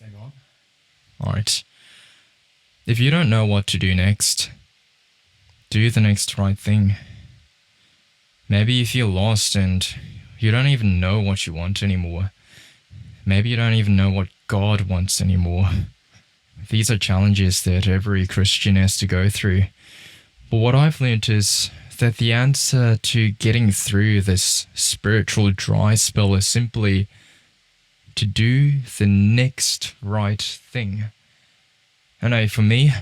Hang on. Alright. If you don't know what to do next, do the next right thing. Maybe you feel lost and you don't even know what you want anymore. Maybe you don't even know what God wants anymore. These are challenges that every Christian has to go through. But what I've learned is that the answer to getting through this spiritual dry spell is simply to do the next right thing. I know for me,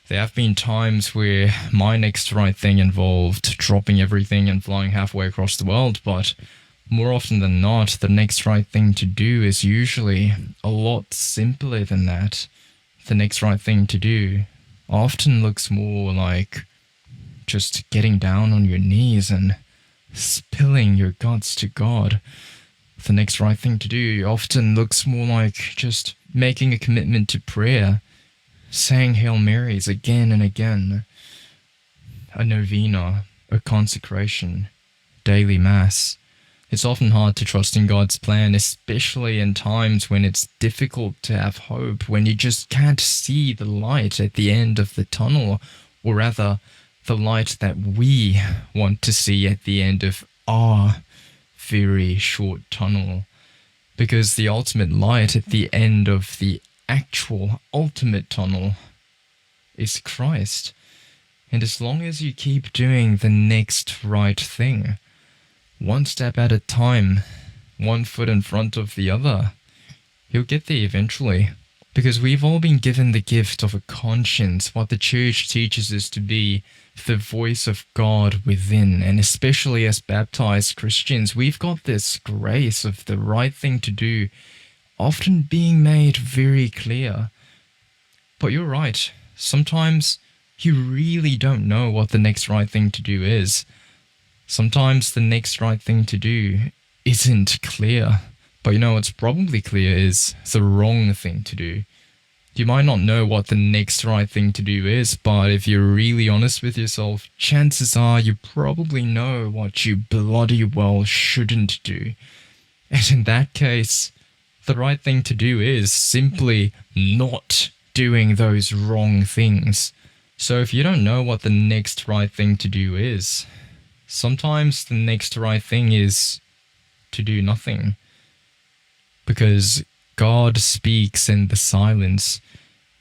there have been times where my next right thing involved dropping everything and flying halfway across the world, but more often than not, the next right thing to do is usually a lot simpler than that. The next right thing to do often looks more like just getting down on your knees and spilling your guts to God. The next right thing to do often looks more like just making a commitment to prayer, saying Hail Marys again and again, a novena, a consecration, daily mass. It's often hard to trust in God's plan, especially in times when it's difficult to have hope, when you just can't see the light at the end of the tunnel, or rather, the light that we want to see at the end of our very short tunnel. Because the ultimate light at the end of the actual ultimate tunnel is Christ. And as long as you keep doing the next right thing, one step at a time, one foot in front of the other, you'll get there eventually. Because we've all been given the gift of a conscience, what the church teaches us to be the voice of God within. And especially as baptized Christians, we've got this grace of the right thing to do often being made very clear. But you're right, sometimes you really don't know what the next right thing to do is. Sometimes the next right thing to do isn't clear. But you know what's probably clear is the wrong thing to do. You might not know what the next right thing to do is, but if you're really honest with yourself, chances are you probably know what you bloody well shouldn't do. And in that case, the right thing to do is simply not doing those wrong things. So if you don't know what the next right thing to do is, sometimes the next right thing is to do nothing. Because God speaks in the silence,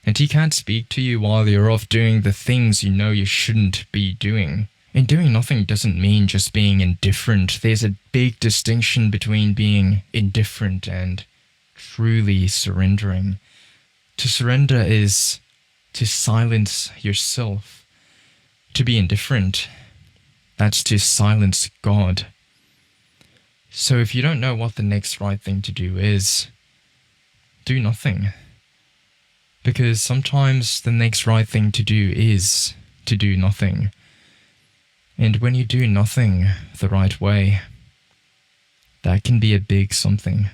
and He can't speak to you while you're off doing the things you know you shouldn't be doing. And doing nothing doesn't mean just being indifferent. There's a big distinction between being indifferent and truly surrendering. To surrender is to silence yourself. To be indifferent, that's to silence God. So if you don't know what the next right thing to do is, do nothing. Because sometimes the next right thing to do is to do nothing. And when you do nothing the right way, that can be a big something.